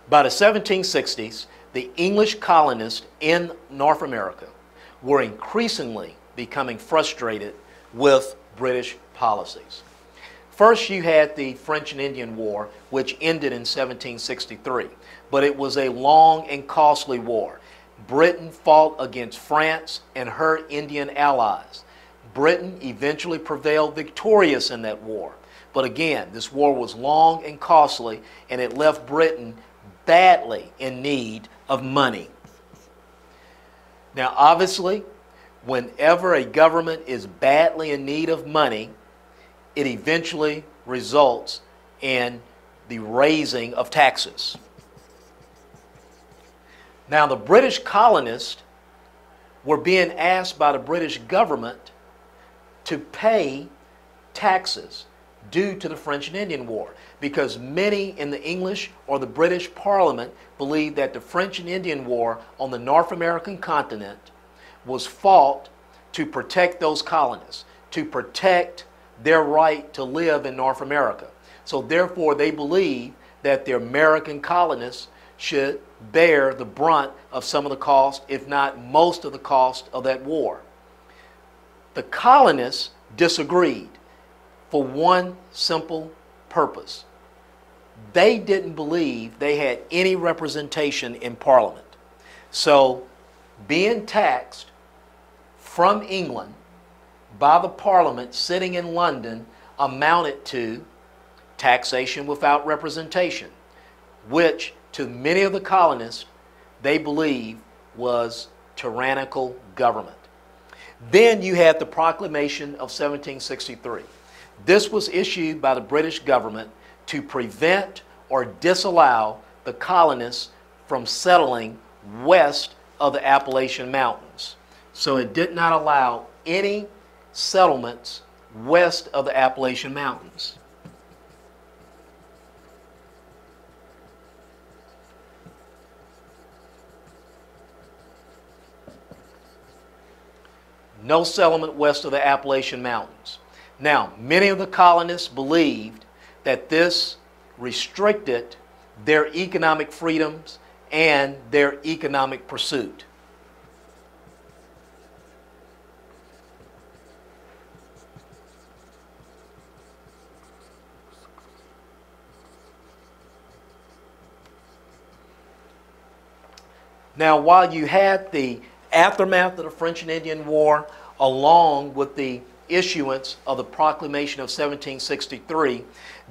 By the 1760s, the English colonists in North America were increasingly becoming frustrated with British policies. First, you had the French and Indian War, which ended in 1763, but it was a long and costly war. Britain fought against France and her Indian allies. Britain eventually prevailed victorious in that war. But again, this war was long and costly, and it left Britain badly in need of money. Now, obviously, whenever a government is badly in need of money, it eventually results in the raising of taxes. Now, the British colonists were being asked by the British government to pay taxes due to the French and Indian War, because many in the English or the British Parliament believed that the French and Indian War on the North American continent was fought to protect those colonists, to protect their right to live in North America. So therefore they believed that the American colonists should bear the brunt of some of the cost, if not most of the cost of that war. The colonists disagreed for one simple purpose. They didn't believe they had any representation in Parliament. So being taxed from England by the Parliament sitting in London amounted to taxation without representation, which to many of the colonists they believed was tyrannical government. Then you had the Proclamation of 1763. This was issued by the British government to prevent or disallow the colonists from settling west of the Appalachian Mountains. So it did not allow any settlements west of the Appalachian Mountains. No settlement west of the Appalachian Mountains. Now, many of the colonists believed that this restricted their economic freedoms and their economic pursuit. Now, while you had the aftermath of the French and Indian War, along with the issuance of the Proclamation of 1763,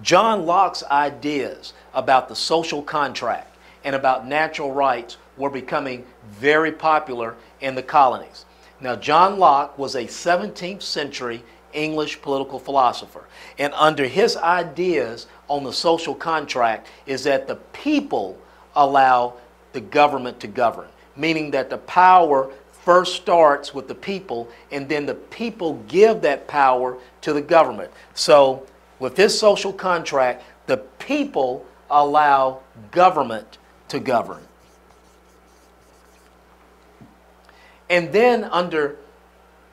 John Locke's ideas about the social contract and about natural rights were becoming very popular in the colonies. Now, John Locke was a 17th century English political philosopher, and under his ideas on the social contract is that the people allow the government to govern, meaning that the power first starts with the people, and then the people give that power to the government. So with this social contract, the people allow government to govern. And then under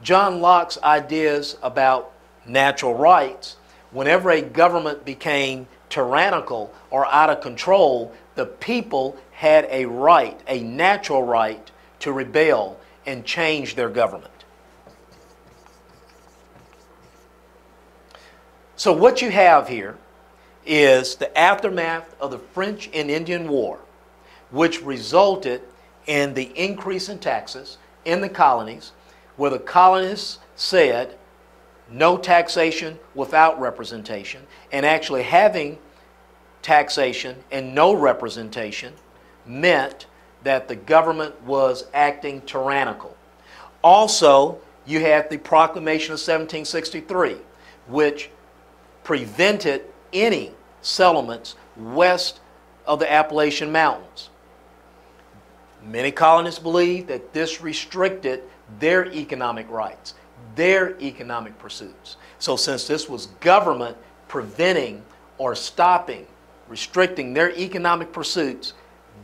John Locke's ideas about natural rights, whenever a government became tyrannical or out of control, the people had a right, a natural right, to rebel and change their government. So what you have here is the aftermath of the French and Indian War, which resulted in the increase in taxes in the colonies, where the colonists said no taxation without representation, and actually having taxation and no representation meant that the government was acting tyrannical. Also, you had the Proclamation of 1763, which prevented any settlements west of the Appalachian Mountains. Many colonists believed that this restricted their economic rights, their economic pursuits. So since this was government preventing or stopping, restricting their economic pursuits,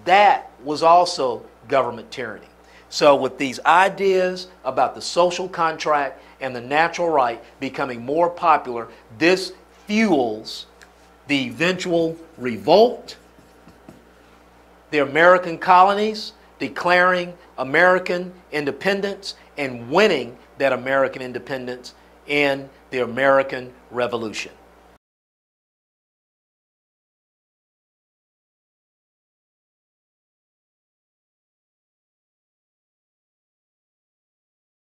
that was also government tyranny. So with these ideas about the social contract and the natural right becoming more popular, this fuels the eventual revolt the American colonies, declaring American independence, and winning that American independence in the American Revolution.